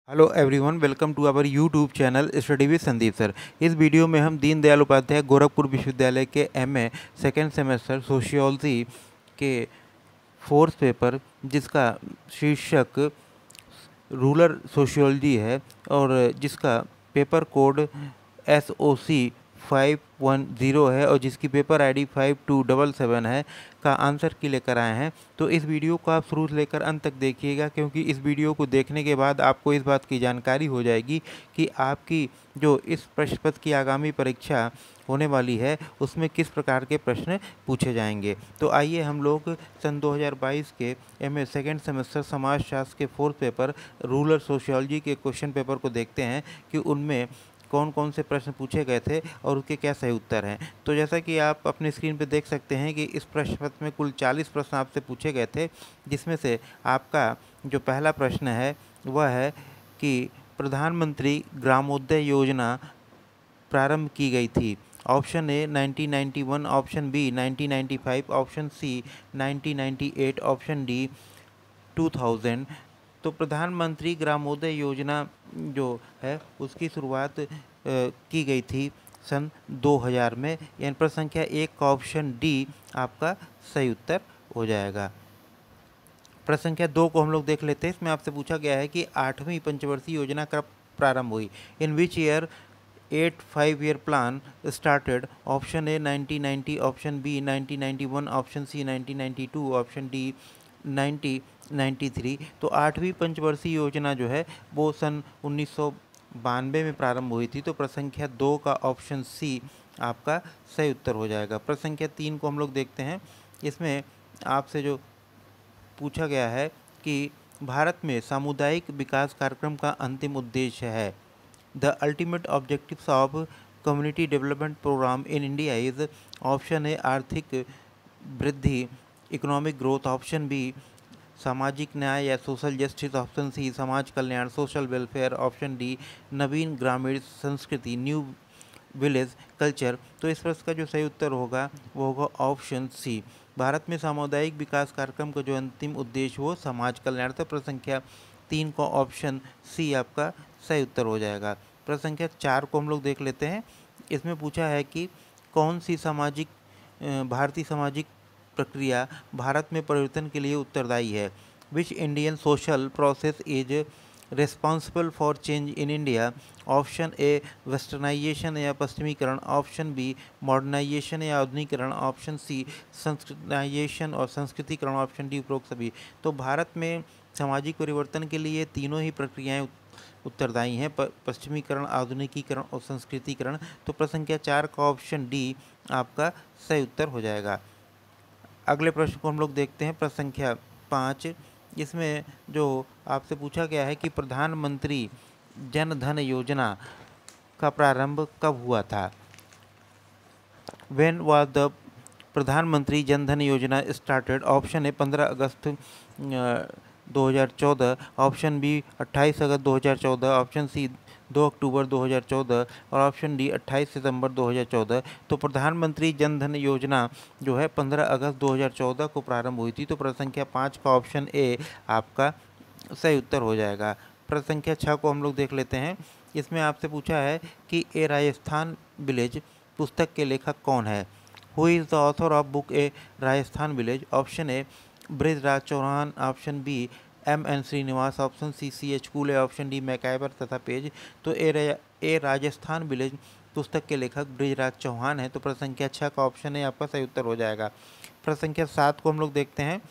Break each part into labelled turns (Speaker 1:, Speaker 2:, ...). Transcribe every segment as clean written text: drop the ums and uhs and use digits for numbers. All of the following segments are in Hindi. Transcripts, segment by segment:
Speaker 1: Hello everyone, welcome to our YouTube channel study with Sandeep sir. इस वीडियो में हम दीनदयाल उपाध्याय गोरखपुर विश्वविद्यालय के एमए सेकेंड सेमेस्टर सोशियोलॉजी के फोर्थ पेपर, जिसका शीर्षक रूरल सोशियोलॉजी है और जिसका पेपर कोड SOC 510 है और जिसकी पेपर ID 5277 है, का आंसर की लेकर आए हैं। तो इस वीडियो को आप शुरू से लेकर अंत तक देखिएगा, क्योंकि इस वीडियो को देखने के बाद आपको इस बात की जानकारी हो जाएगी कि आपकी जो इस प्रश्न पत्र की आगामी परीक्षा होने वाली है उसमें किस प्रकार के प्रश्न पूछे जाएंगे। तो आइए हम लोग सन 2022 के MA सेकेंड सेमेस्टर समाजशास्त्र के फोर्थ पेपर रूरल सोशियोलॉजी के क्वेश्चन पेपर को देखते हैं कि उनमें कौन कौन से प्रश्न पूछे गए थे और उसके क्या सही उत्तर हैं। तो जैसा कि आप अपनी स्क्रीन पर देख सकते हैं कि इस प्रश्न पत्र में कुल 40 प्रश्न आपसे पूछे गए थे, जिसमें से आपका जो पहला प्रश्न है वह है कि प्रधानमंत्री ग्रामोदय योजना प्रारंभ की गई थी। Option A 1991, option B 1995, option C 1998, option D 2000। तो प्रधानमंत्री ग्रामोदय योजना जो है उसकी शुरुआत की गई थी सन 2000 में, यानी प्रश्न संख्या 1 का ऑप्शन डी आपका सही उत्तर हो जाएगा। प्रश्न संख्या 2 को हम लोग देख लेते हैं। इसमें आपसे पूछा गया है कि 8वीं पंचवर्षीय योजना कब प्रारंभ हुई। In which year 8 5-year plan started. Option A 1990, option B 1991, option C 1992, option D 1993। तो 8वीं पंचवर्षीय योजना जो है वो सन 1992 में प्रारंभ हुई थी। तो प्रश्न संख्या 2 का ऑप्शन सी आपका सही उत्तर हो जाएगा। प्रश्न संख्या 3 को हम लोग देखते हैं। इसमें आपसे जो पूछा गया है कि भारत में सामुदायिक विकास कार्यक्रम का अंतिम उद्देश्य है। The ultimate objectives of community development program in India is. Option A आर्थिक वृद्धि, इकोनॉमिक ग्रोथ, ऑप्शन बी सामाजिक न्याय या सोशल जस्टिस, ऑप्शन सी समाज कल्याण सोशल वेलफेयर, ऑप्शन डी नवीन ग्रामीण संस्कृति न्यू विलेज कल्चर। तो इस प्रश्न का जो सही उत्तर होगा वो होगा ऑप्शन सी। भारत में सामुदायिक विकास कार्यक्रम का जो अंतिम उद्देश्य हो समाज कल्याण। तो प्रश्न संख्या 3 को ऑप्शन सी आपका सही उत्तर हो जाएगा। प्रश्न संख्या 4 को हम लोग देख लेते हैं। इसमें पूछा है कि कौन सी भारतीय सामाजिक प्रक्रिया भारत में परिवर्तन के लिए उत्तरदायी है। Which Indian social process is responsible for change in India. Option A westernization या पश्चिमीकरण, ऑप्शन बी मॉडर्नाइजेशन या आधुनिकीकरण, ऑप्शन सी संस्कृताइजेशन और संस्कृतिकरण, ऑप्शन डी उपरोक्त सभी। तो भारत में सामाजिक परिवर्तन के लिए तीनों ही प्रक्रियाएं उत्तरदायी हैं, पश्चिमीकरण, आधुनिकीकरण और संस्कृतिकरण। तो प्रश्न संख्या 4 का ऑप्शन डी आपका सही उत्तर हो जाएगा। अगले प्रश्न को हम लोग देखते हैं। प्रश्न संख्या 5, इसमें जो आपसे पूछा गया है कि प्रधानमंत्री जन धन योजना का प्रारंभ कब हुआ था। व्हेन वाज द प्रधानमंत्री Jan Dhan Yojana started. Option A 15 August 2014, option B 28 August 2014, option C 2 October 2014 और ऑप्शन डी 28 सितंबर 2014। तो प्रधानमंत्री जन धन योजना जो है 15 अगस्त 2014 को प्रारंभ हुई थी। तो प्रश्न संख्या 5 का ऑप्शन ए आपका सही उत्तर हो जाएगा। प्रश्न संख्या 6 को हम लोग देख लेते हैं। इसमें आपसे पूछा है कि ए राजस्थान विलेज पुस्तक के लेखक कौन है। Who is the author of book a Rajasthan village. Option A Brijraj Chauhan, option B M.N. Srinivas, option C C.H. Cooley, option D MacIver तथा पेज। तो ए राजस्थान विलेज पुस्तक के लेखक बृजराज चौहान है। तो प्रश्न संख्या 6 का ऑप्शन है आपका सही उत्तर हो जाएगा। प्रश्न संख्या 7 को हम लोग देखते हैं।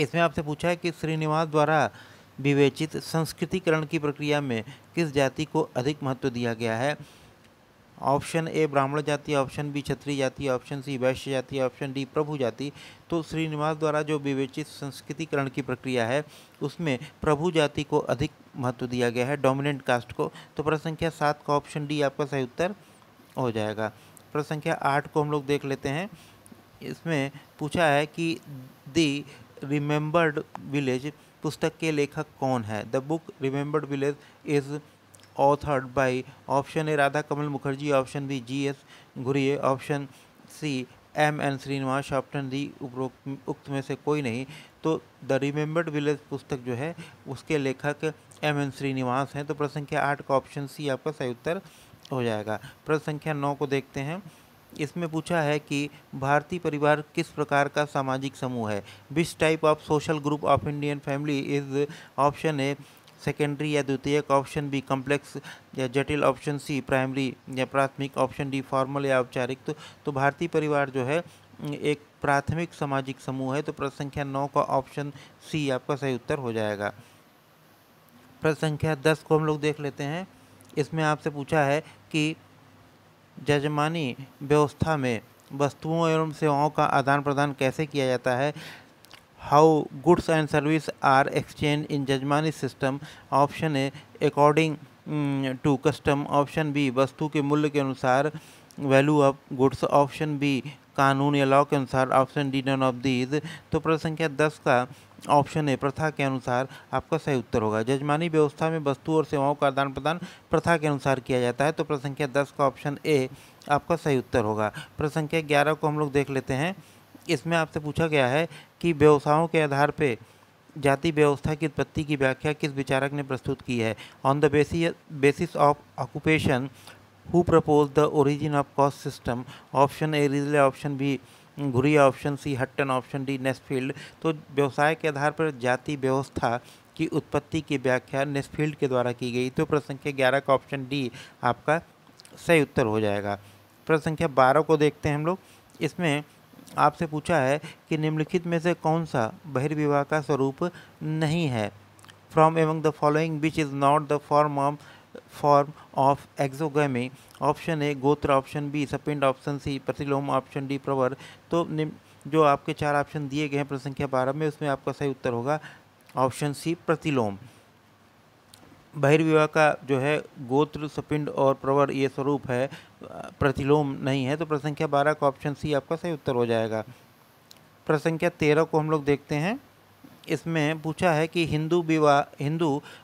Speaker 1: इसमें आपसे पूछा है कि श्रीनिवास द्वारा विवेचित संस्कृतिकरण की प्रक्रिया में किस जाति को अधिक महत्व दिया गया है। ऑप्शन ए ब्राह्मण जाति, ऑप्शन बी क्षत्रिय जाति, ऑप्शन सी वैश्य जाति, ऑप्शन डी प्रभु जाति। तो श्रीनिवास द्वारा जो विवेचित संस्कृतिकरण की प्रक्रिया है उसमें प्रभु जाति को अधिक महत्व दिया गया है, डोमिनेंट कास्ट को। तो प्रश्न संख्या 7 का ऑप्शन डी आपका सही उत्तर हो जाएगा। प्रश्न संख्या 8 को हम लोग देख लेते हैं। इसमें पूछा है कि द रिमेंबर्ड विलेज पुस्तक के लेखक कौन है। The book remembered village is authored by. Option A Radha Kamal Mukherjee, option B G.S. Ghurye, option C M.N. Srinivas, option D उक्त में से कोई नहीं। तो द रिमेंबर्ड विलेज पुस्तक जो है उसके लेखक एम.एन. श्रीनिवास हैं। तो प्रश्न संख्या 8 का ऑप्शन सी आपका सही उत्तर हो जाएगा। प्रश्न संख्या 9 को देखते हैं। इसमें पूछा है कि भारतीय परिवार किस प्रकार का सामाजिक समूह है। Which type of social group of Indian family is. Option a secondary या द्वितीयक, ऑप्शन बी कॉम्प्लेक्स या जटिल, ऑप्शन सी प्राइमरी या प्राथमिक, ऑप्शन डी फॉर्मल या औपचारिक। तो भारतीय परिवार जो है एक प्राथमिक सामाजिक समूह है। तो प्रश्न संख्या 9 का ऑप्शन सी आपका सही उत्तर हो जाएगा। प्रश्न संख्या 10 को हम लोग देख लेते हैं। इसमें आपसे पूछा है कि जजमानी व्यवस्था में वस्तुओं एवं सेवाओं का आदान प्रदान कैसे किया जाता है। How goods and service are exchange in jajmani system. Option A according to custom, option B वस्तु के मूल्य के अनुसार value of goods, option B कानून या लॉ के अनुसार, option D none of these. तो प्रश्न संख्या 10 का ऑप्शन ए प्रथा के अनुसार आपका सही उत्तर होगा। जजमानी व्यवस्था में वस्तु और सेवाओं का आदान प्रदान प्रथा के अनुसार किया जाता है। तो प्रश्न संख्या 10 का ऑप्शन ए आपका सही उत्तर होगा। प्रश्न संख्या 11 को हम लोग देख लेते हैं। इसमें आपसे पूछा गया है कि व्यवसायों के आधार पर जाति व्यवस्था की उत्पत्ति की व्याख्या किस विचारक ने प्रस्तुत की है। On the basis of occupation who propose the origin of caste system. Option A Risley, option B Ghurye, option C Hutton, option D Nesfield. तो व्यवसाय के आधार पर जाति व्यवस्था की उत्पत्ति की व्याख्या नेस्फील्ड के द्वारा की गई। तो प्रश्न संख्या 11 का ऑप्शन डी आपका सही उत्तर हो जाएगा। प्रश्न संख्या 12 को देखते हैं हम लोग। इसमें आपसे पूछा है कि निम्नलिखित में से कौन सा बहिर्विवाह का स्वरूप नहीं है। From among the following which is not the form of exogamy. Option A गोत्र, ऑप्शन बी सपिंड, ऑप्शन सी प्रतिलोम, ऑप्शन डी प्रवर। तो जो आपके 4 ऑप्शन दिए गए हैं प्रश्न संख्या 12 में, उसमें आपका सही उत्तर होगा ऑप्शन सी प्रतिलोम। बहिर्विवाह का जो है गोत्र, सपिंड और प्रवर ये स्वरूप है, प्रतिलोम नहीं है। तो प्रश्न संख्या 12 का ऑप्शन सी आपका सही उत्तर हो जाएगा। प्रश्न संख्या 13 को हम लोग देखते हैं। इसमें पूछा है कि हिंदू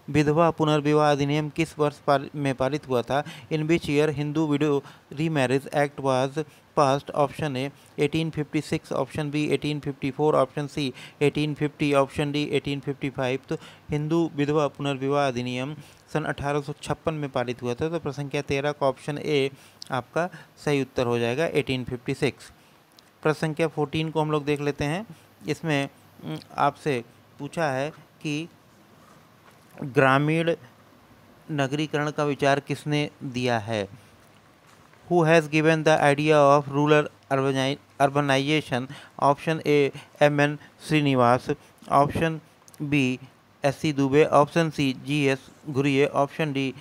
Speaker 1: विधवा पुनर्विवाह अधिनियम किस वर्ष में पारित हुआ था। In which year Hindu widow remarriage act was passed. Option A 1856, option B 1854, option C 1850, option D 1855। तो हिंदू विधवा पुनर्विवाह अधिनियम सन 1856 में पारित हुआ था। तो प्रश्न संख्या 13 का ऑप्शन ए आपका सही उत्तर हो जाएगा 1856। प्रश्न संख्या 14 को हम लोग देख लेते हैं। इसमें आपसे पूछा है कि ग्रामीण नगरीकरण का विचार किसने दिया है। Who has given the idea of rural urbanisation. Option A M N. Srinivas, option B S C. Dube, option C G S. Ghurye, option D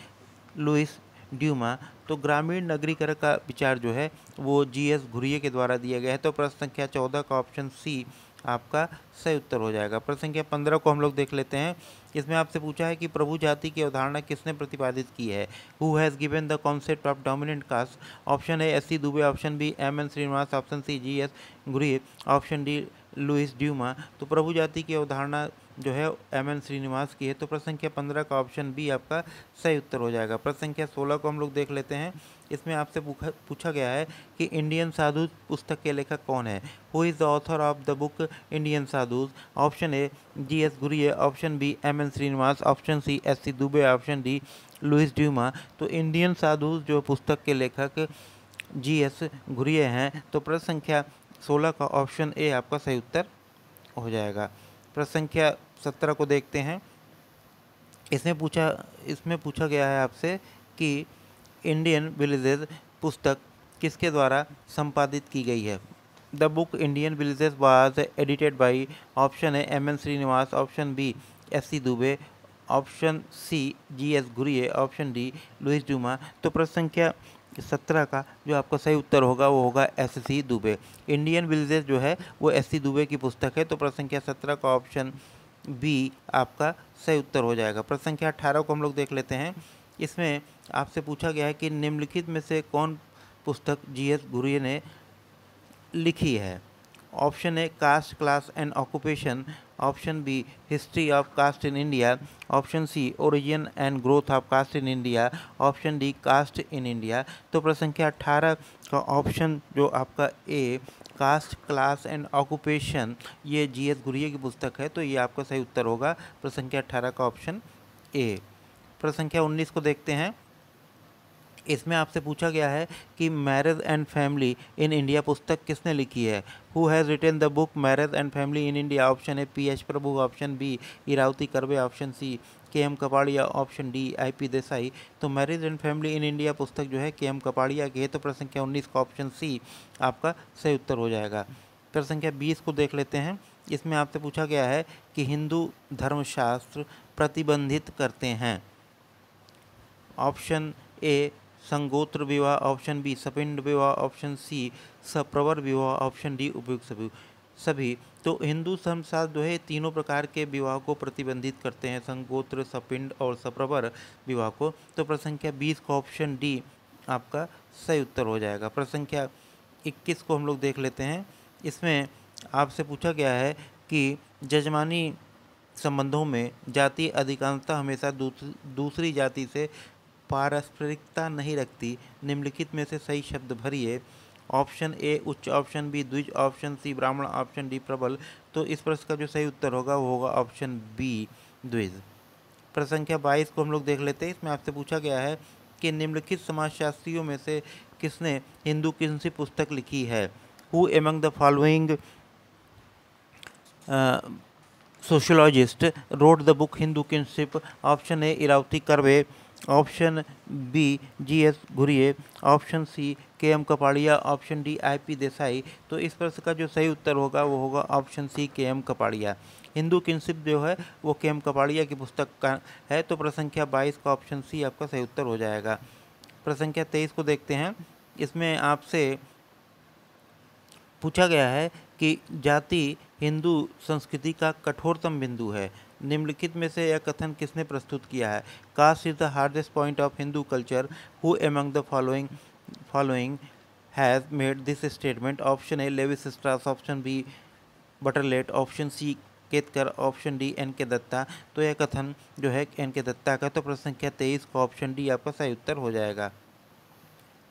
Speaker 1: Louis Dumont. तो ग्रामीण नगरीकरण का विचार जो है वो जी.एस. घुरिये के द्वारा दिया गया है। तो प्रश्न संख्या 14 का ऑप्शन सी आपका सही उत्तर हो जाएगा। प्रश्न संख्या 15 को हम लोग देख लेते हैं। इसमें आपसे पूछा है कि प्रभु जाति की अवधारणा किसने प्रतिपादित की है। Who has given the concept of dominant caste. Option A S C. Dube, option B M N. Srinivas, option C G S. Ghurye, option D Louis Dumont. तो प्रभु जाति की अवधारणा जो है एम.एन. श्रीनिवास की है। तो प्रश्न संख्या 15 का ऑप्शन बी आपका सही उत्तर हो जाएगा। प्रश्न संख्या 16 को हम लोग देख लेते हैं। इसमें आपसे पूछा गया है कि इंडियन साधु पुस्तक के लेखक कौन है। Who is the author of the book Indian sadhus. Option A G S. Ghurye, option B M N. Srinivas, option C S C. Dube, option D Louis Dumont. तो इंडियन साधुज जो पुस्तक के लेखक जी.एस. घुरिये हैं। तो प्रश्न संख्या 16 का ऑप्शन ए आपका सही उत्तर हो जाएगा। प्रश्न संख्या 17 को देखते हैं। इसमें पूछा गया है आपसे कि इंडियन विलेजेस पुस्तक किसके द्वारा संपादित की गई है। The book Indian villages was edited by. Option है M N. Srinivas, option B S C. Dube, option C G S. Ghurye, option D Louis Dumont. तो प्रश्न संख्या 17 का जो आपका सही उत्तर होगा वो होगा एस.सी. दुबे। इंडियन विलेजेस जो है वो एस.सी. दुबे की पुस्तक है। तो प्रश्न संख्या 17 का ऑप्शन बी आपका सही उत्तर हो जाएगा। प्रश्न संख्या 18 को हम लोग देख लेते हैं। इसमें आपसे पूछा गया है कि निम्नलिखित में से कौन पुस्तक जी.एस. घुरिये ने लिखी है। Option A caste, class and occupation, option B history of caste in India, option C origin and growth of caste in India, option D caste in India. तो प्रश्न संख्या 18 का ऑप्शन जो आपका A caste, class and occupation ये जी.एस. घुरिये की पुस्तक है। तो ये आपका सही उत्तर होगा। प्रश्न संख्या 18 का ऑप्शन ए। प्रश्न संख्या 19 को देखते हैं। इसमें आपसे पूछा गया है कि marriage and family in India पुस्तक किसने लिखी है। Who has written the book marriage and family in India. Option A P H Prabhu, option B Irawati Karve, option C K M Kapadia, option D I P Desai. तो marriage and family in India पुस्तक जो है के एम कपाड़िया की है। तो प्रश्न संख्या 19 का ऑप्शन सी आपका सही उत्तर हो जाएगा। प्रश्न संख्या 20 को देख लेते हैं। इसमें आपसे पूछा गया है कि हिंदू धर्मशास्त्र प्रतिबंधित करते हैं। ऑप्शन ए संगोत्र विवाह, ऑप्शन बी सपिंड विवाह, ऑप्शन सी सप्रवर विवाह, ऑप्शन डी उपयुक्त सभी। तो हिंदू धर्मशास्त्र जो है तीनों प्रकार के विवाह को प्रतिबंधित करते हैं, संगोत्र, सपिंड और सप्रवर विवाह को। तो प्रश्न संख्या 20 का ऑप्शन डी आपका सही उत्तर हो जाएगा। प्रश्न संख्या 21 को हम लोग देख लेते हैं। इसमें आपसे पूछा गया है कि जजमानी संबंधों में जाति अधिकांशता हमेशा दूसरी जाति से पारस्परिकता नहीं रखती। निम्नलिखित में से सही शब्द भरिए। ऑप्शन ए उच्च, ऑप्शन बी द्विज, ऑप्शन सी ब्राह्मण, ऑप्शन डी प्रबल। तो इस प्रश्न का जो सही उत्तर होगा वो होगा ऑप्शन बी द्विज। प्रश्न संख्या 22 को हम लोग देख लेते हैं। इसमें आपसे पूछा गया है कि निम्नलिखित समाजशास्त्रियों में से किसने हिंदू किंशिप पुस्तक लिखी है। Who among the following sociologist wrote the book Hindu kinship. Option A Irawati Karve, option B G S Ghurye, option C K M Kapadia, option D I P Desai. तो इस प्रश्न का जो सही उत्तर होगा वो होगा option C K M Kapadia. Hindu किंशिप जो है वो के एम कपाड़िया की पुस्तक का है। तो प्रश्न संख्या 22 का ऑप्शन सी आपका सही उत्तर हो जाएगा। प्रश्न संख्या 23 को देखते हैं। इसमें आपसे पूछा गया है कि जाति हिंदू संस्कृति का कठोरतम बिंदु है। निम्नलिखित में से यह कथन किसने प्रस्तुत किया है। Caste is the hardest point of Hindu culture. Who among the following has made this statement. Option A Levi Strauss, option B Butterlet, option C Ketkar, option D N K Datta. तो यह कथन जो है एन के दत्ता का। तो प्रश्न संख्या 23 का ऑप्शन डी आपका सही उत्तर हो जाएगा।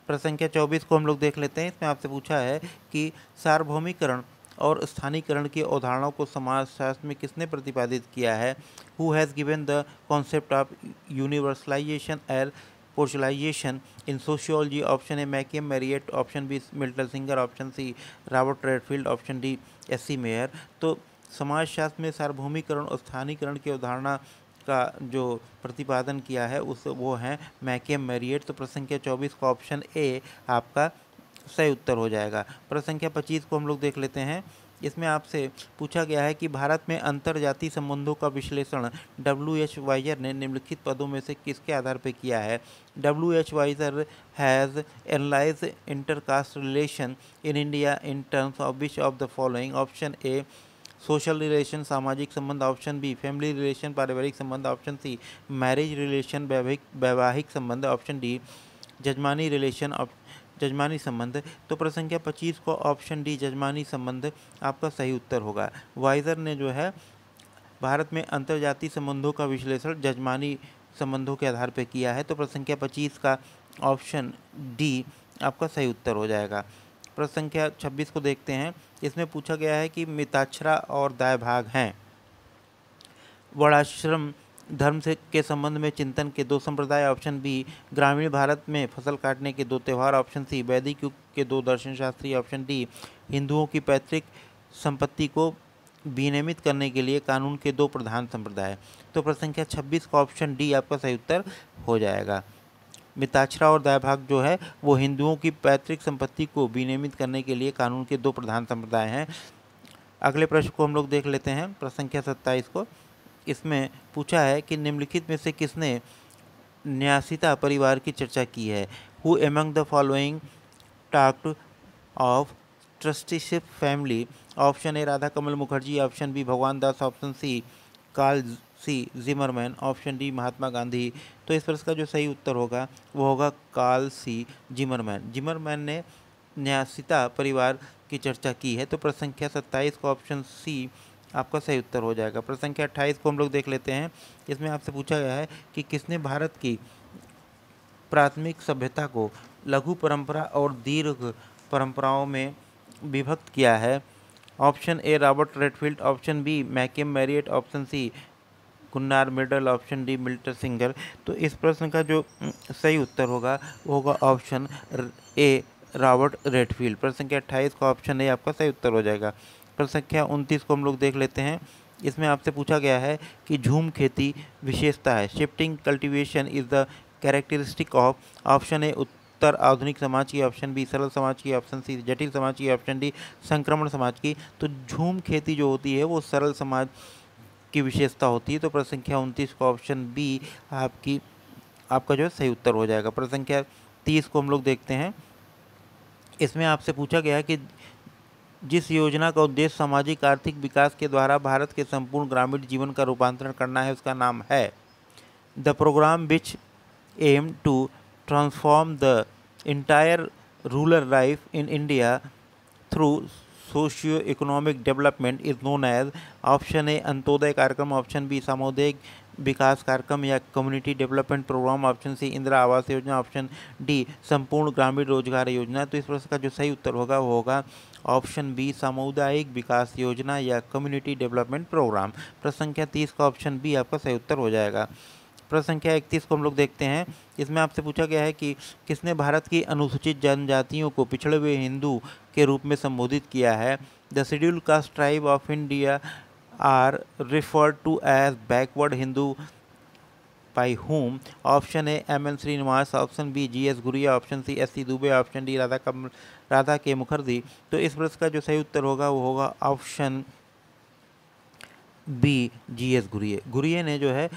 Speaker 1: प्रश्न संख्या 24 को हम लोग देख लेते हैं। इसमें आपसे पूछा है कि सार्वभौमिकरण और स्थानीकरण की अवधारणाओं को समाजशास्त्र में किसने प्रतिपादित किया है। Who has given the concept of universalization and parochialization in sociology. Option A McKim Marriott, option B Milton Singer, option C Robert Redfield, option D S C Mayer. तो समाजशास्त्र में सार्वभौमिकरण और स्थानीकरण की अवधारणा का जो प्रतिपादन किया है उस वो है मैकियम मैरियट। तो प्रश्न संख्या 24 का ऑप्शन ए आपका सही उत्तर हो जाएगा। प्रश्न संख्या 25 को हम लोग देख लेते हैं। इसमें आपसे पूछा गया है कि भारत में अंतरजातीय संबंधों का विश्लेषण W.H. वाइजर ने निम्नलिखित पदों में से किसके आधार पर किया है। W.H. Wiser has analyse intercaste relation in India in terms of which of the following. Option A social relation सामाजिक संबंध, ऑप्शन बी फैमिली रिलेशन पारिवारिक संबंध, ऑप्शन सी मैरिज रिलेशन वैवाहिक संबंध, ऑप्शन डी जजमानी रिलेशन जजमानी संबंध। तो प्रश्न संख्या 25 को ऑप्शन डी जजमानी संबंध आपका सही उत्तर होगा। वाइजर ने जो है भारत में अंतर्जातीय संबंधों का विश्लेषण जजमानी संबंधों के आधार पर किया है। तो प्रश्न संख्या 25 का ऑप्शन डी आपका सही उत्तर हो जाएगा। प्रश्न संख्या 26 को देखते हैं। इसमें पूछा गया है कि मिताक्षरा और दाय भाग हैं। वर्णाश्रम धर्म से के संबंध में चिंतन के दो संप्रदाय। ऑप्शन बी ग्रामीण भारत में फसल काटने के दो त्यौहार, ऑप्शन सी वैदिक युग के दो दर्शन शास्त्री, ऑप्शन डी हिंदुओं की पैतृक संपत्ति को विनियमित करने के लिए कानून के दो प्रधान संप्रदाय। तो प्रश्न संख्या 26 का ऑप्शन डी आपका सही उत्तर हो जाएगा। मिताक्षरा और दाय भाग जो है वो हिंदुओं की पैतृक संपत्ति को विनियमित करने के लिए कानून के दो प्रधान संप्रदाय हैं। अगले प्रश्न को हम लोग देख लेते हैं। प्रश्न संख्या 27 को। इसमें पूछा है कि निम्नलिखित में से किसने न्यासिता परिवार की चर्चा की है। Who among the following talked of trusteeship family. Option A Radha Kamal Mukherjee, option B Bhagwan Das, option C Carl C Zimmerman, option D Mahatma Gandhi. तो इस प्रश्न का जो सही उत्तर होगा वो होगा कार्ल सी जिमरमैन। जिमरमैन ने न्यासिता परिवार की चर्चा की है। तो प्रश्न संख्या 27 का ऑप्शन सी आपका सही उत्तर हो जाएगा। प्रश्न संख्या 28 को हम लोग देख लेते हैं। इसमें आपसे पूछा गया है कि किसने भारत की प्राथमिक सभ्यता को लघु परंपरा और दीर्घ परंपराओं में विभक्त किया है। Option A Robert Redfield, option B McKim Marriott, option C Gunnar Myrdal, option D Milton Singer. तो इस प्रश्न का जो सही उत्तर होगा वो होगा ऑप्शन ए रॉबर्ट रेडफील्ड। प्रश्न संख्या 28 का ऑप्शन ए आपका सही उत्तर हो जाएगा। प्रश्न संख्या 29 को हम लोग देख लेते हैं। इसमें आपसे पूछा गया है कि झूम खेती विशेषता है। Shifting cultivation is the characteristic of, option A उत्तर आधुनिक समाज की, ऑप्शन बी सरल समाज की, ऑप्शन सी जटिल समाज की, ऑप्शन डी संक्रमण समाज की। तो झूम खेती जो होती है वो सरल समाज की विशेषता होती है। तो प्रश्न संख्या 29 का ऑप्शन बी आपका जो है सही उत्तर हो जाएगा। प्रश्न संख्या 30 को हम लोग देखते हैं। इसमें आपसे पूछा गया है कि जिस योजना का उद्देश्य सामाजिक आर्थिक विकास के द्वारा भारत के संपूर्ण ग्रामीण जीवन का रूपांतरण करना है उसका नाम है। The programme which aim to transform the entire rural life in India through socio economic development is known as, option A Antyodaya कार्यक्रम, ऑप्शन बी सामुदायिक विकास कार्यक्रम या community development programme, option C Indira Awas Yojana, option D संपूर्ण ग्रामीण रोजगार योजना। तो इस प्रश्न का जो सही उत्तर होगा वो होगा ऑप्शन बी सामुदायिक विकास योजना या कम्युनिटी डेवलपमेंट प्रोग्राम। प्रश्न संख्या 30 का ऑप्शन बी आपका सही उत्तर हो जाएगा। प्रश्न संख्या 31 को हम लोग देखते हैं। इसमें आपसे पूछा गया है कि किसने भारत की अनुसूचित जनजातियों को पिछड़े हुए हिंदू के रूप में संबोधित किया है। The scheduled caste tribe of India are referred to as backward Hindu by whom, option A M N. Srinivas, option B G S. Ghurye, option C S C. Dube, option D Radha K Mukherjee. तो इस प्रश्न का जो सही उत्तर होगा वो होगा ऑप्शन बी जी.एस. गुरिये ने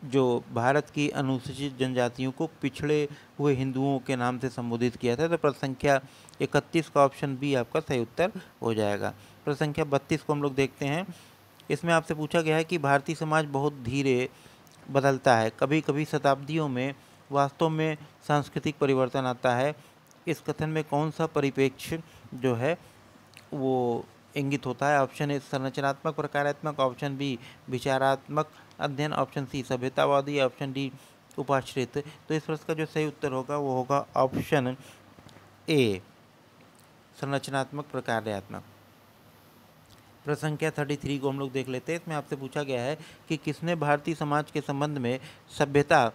Speaker 1: जो भारत की अनुसूचित जनजातियों को पिछड़े हुए हिंदुओं के नाम से संबोधित किया था। तो प्रश्न संख्या 31 का ऑप्शन बी आपका सही उत्तर हो जाएगा। प्रश्न संख्या 32 को हम लोग देखते हैं। इसमें आपसे पूछा गया है कि भारतीय समाज बहुत धीरे बदलता है, कभी कभी शताब्दियों में वास्तव में सांस्कृतिक परिवर्तन आता है। इस कथन में कौन सा परिप्रेक्ष्य जो है वो इंगित होता है। ऑप्शन ए संरचनात्मक प्रकारात्मक, ऑप्शन बी विचारात्मक अध्ययन, ऑप्शन सी सभ्यतावादी, ऑप्शन डी उपाश्रित। तो इस प्रश्न का जो सही उत्तर होगा वो होगा ऑप्शन ए संरचनात्मक प्रकारात्मक। प्रश्न संख्या 33 को हम लोग देख लेते हैं। इसमें आपसे पूछा गया है कि किसने भारतीय समाज के संबंध में सभ्यता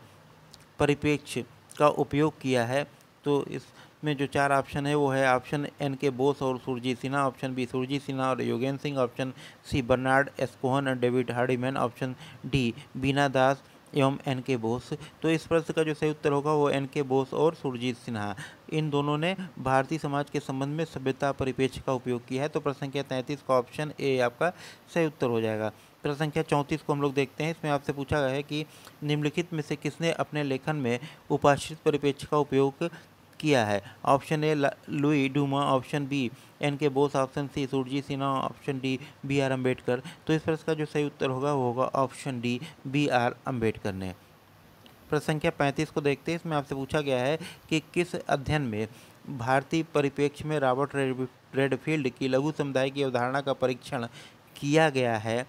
Speaker 1: परिप्रेक्ष्य का उपयोग किया है। तो इसमें जो 4 ऑप्शन है वो है ऑप्शन एन के बोस और सुरजीत सिन्हा, ऑप्शन बी सुरजीत सिन्हा और Yogendra Singh, option C Bernard S Cohn और David Hardiman, option D Bina Das एवं एन के बोस। तो इस प्रश्न का जो सही उत्तर होगा वो एन के बोस और सुरजीत सिन्हा, इन दोनों ने भारतीय समाज के संबंध में सभ्यता परिप्रेक्ष्य का उपयोग किया है। तो प्रश्न संख्या 33 का ऑप्शन ए आपका सही उत्तर हो जाएगा। प्रश्न संख्या 34 को हम लोग देखते हैं। इसमें आपसे पूछा गया है कि निम्नलिखित में से किसने अपने लेखन में उपाश्रित परिप्रेक्ष्य का उपयोग किया है। Option A Louis Dumont, option B N K Bose, option C Surajit Sinha, option D B R Ambedkar. तो इस प्रश्न का जो सही उत्तर होगा वो होगा option D B R Ambedkar ने। प्रश्न संख्या 35 को देखते हैं। इसमें आपसे पूछा गया है कि किस अध्ययन में भारतीय परिप्रेक्ष्य में रॉबर्ट रेडफील्ड की लघु समुदाय की अवधारणा का परीक्षण किया गया है।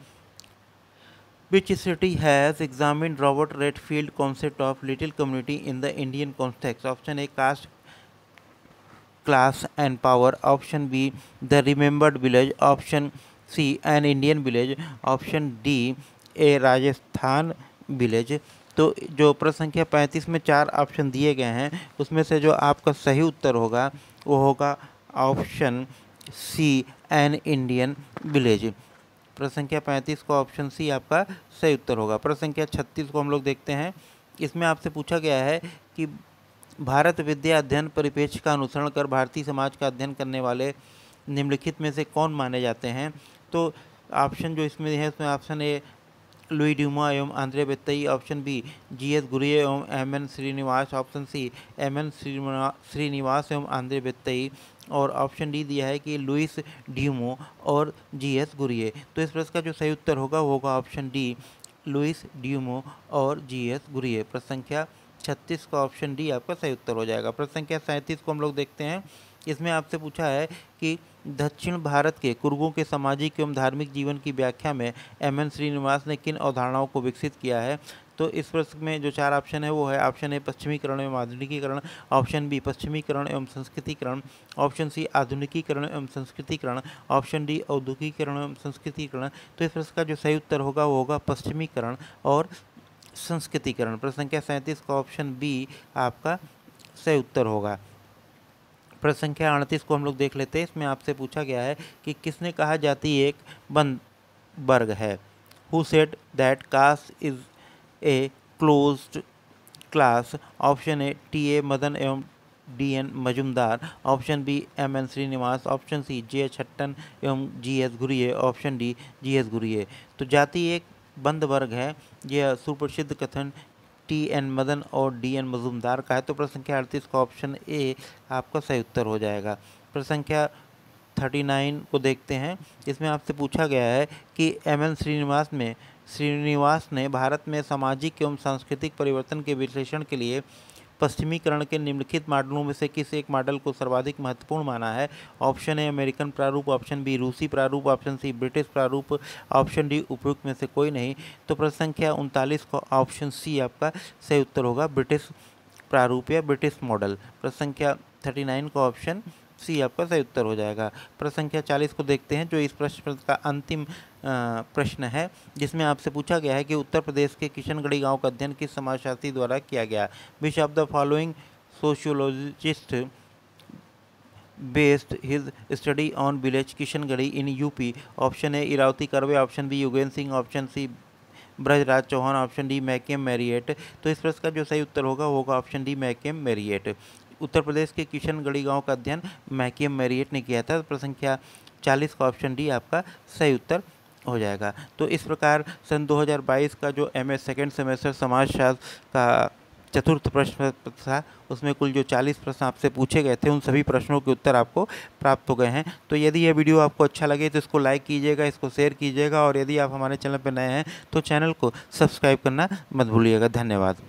Speaker 1: Which city has examined Robert Redfield concept of little community in the Indian context? Option A caste, class and power, option B the remembered village, option C an Indian village, option D a Rajasthan village. तो जो प्रश्न संख्या 35 में 4 ऑप्शन दिए गए हैं उसमें से जो आपका सही उत्तर होगा वो होगा option C an Indian village. प्रश्न संख्या 35 को ऑप्शन सी आपका सही उत्तर होगा। प्रश्न संख्या 36 को हम लोग देखते हैं। इसमें आपसे पूछा गया है कि भारत विद्या अध्ययन परिप्रेक्ष्य का अनुसरण कर भारतीय समाज का अध्ययन करने वाले निम्नलिखित में से कौन माने जाते हैं। तो ऑप्शन जो इसमें है उसमें ऑप्शन ए लुई ड्यूमा एवं Andre Beteille, option B G S. Ghurye एवं M N. Srinivas, option C M N. Srinivas एवं आंद्रे बेत्तई, और ऑप्शन डी दिया है कि लुइस ड्यूमो और जी.एस. गुरिये। तो इस प्रश्न का जो सही उत्तर होगा वो होगा ऑप्शन डी लुइस ड्यूमो और जी.एस. गुरिये। प्रश्न संख्या 36 का ऑप्शन डी आपका सही उत्तर हो जाएगा। प्रश्न संख्या 37 को हम लोग देखते हैं। इसमें आपसे पूछा है कि दक्षिण भारत के कुर्गों के सामाजिक एवं धार्मिक जीवन की व्याख्या में एम.एन. श्रीनिवास ने किन अवधारणाओं को विकसित किया है? तो इस प्रश्न में जो 4 ऑप्शन है वो है ऑप्शन ए पश्चिमीकरण एवं आधुनिकीकरण, ऑप्शन बी पश्चिमीकरण एवं संस्कृतिकरण, ऑप्शन सी आधुनिकीकरण एवं संस्कृतिकरण, ऑप्शन डी औद्योगिकीकरण एवं संस्कृतिकरण। तो इस प्रश्न का जो सही उत्तर होगा वो होगा पश्चिमीकरण और संस्कृतिकरण। प्रश्न संख्या 37 का ऑप्शन बी आपका सही उत्तर होगा। प्रश्न संख्या 38 को हम लोग देख लेते हैं। इसमें आपसे पूछा गया है कि किसने कहा जाति एक बंद वर्ग है? Who said that caste is a closed class? Option A T A. Madan एवं D N. Majumdar, option B M N. Srinivas, option C J H. Hutton एवं G S. Ghurye, option D G S. Ghurye. तो जाति एक बंद वर्ग है, यह सुप्रसिद्ध कथन टी.एन. मदन और डी.एन. मजुमदार का है। तो प्रश्न संख्या 38 का ऑप्शन ए आपका सही उत्तर हो जाएगा। प्रश्न संख्या 39 को देखते हैं। इसमें आपसे पूछा गया है कि एम.एन. श्रीनिवास ने भारत में सामाजिक एवं सांस्कृतिक परिवर्तन के विश्लेषण के लिए पश्चिमीकरण के निम्नलिखित मॉडलों में से किस एक मॉडल को सर्वाधिक महत्वपूर्ण माना है? ऑप्शन ए अमेरिकन प्रारूप, ऑप्शन बी रूसी प्रारूप, ऑप्शन सी ब्रिटिश प्रारूप, ऑप्शन डी उपयुक्त में से कोई नहीं। तो प्रश्न संख्या 39 का ऑप्शन सी आपका सही उत्तर होगा, ब्रिटिश प्रारूप या ब्रिटिश मॉडल। प्रश्न संख्या 39 का ऑप्शन सी आपका सही उत्तर हो जाएगा। प्रश्न संख्या 40 को देखते हैं, जो इस प्रश्न का अंतिम प्रश्न है, जिसमें आपसे पूछा गया है कि उत्तर प्रदेश के किशनगढ़ी गांव का अध्ययन किस समाजशास्त्री द्वारा किया गया? Which of the following sociologist based his study on village Kishangarhi in UP? Option A Irawati Karve, option B Yogendra Singh, option C Brajraj Chauhan, option D McKim Marriott. तो इस प्रश्न का जो सही उत्तर होगा वो होगा option D McKim Marriott. Uttar Pradesh के किशनगढ़ी गांव का अध्ययन मैकेम मैरिएट ने किया था। प्रश्न संख्या 40 का ऑप्शन डी आपका सही उत्तर हो जाएगा। तो इस प्रकार सन 2022 का जो एमए सेकेंड सेमेस्टर समाजशास्त्र का चतुर्थ प्रश्न था, उसमें कुल जो 40 प्रश्न आपसे पूछे गए थे, उन सभी प्रश्नों के उत्तर आपको प्राप्त हो गए हैं। तो यदि यह वीडियो आपको अच्छा लगे तो इसको लाइक कीजिएगा, इसको शेयर कीजिएगा, और यदि आप हमारे चैनल पर नए हैं तो चैनल को सब्सक्राइब करना मत भूलिएगा। धन्यवाद।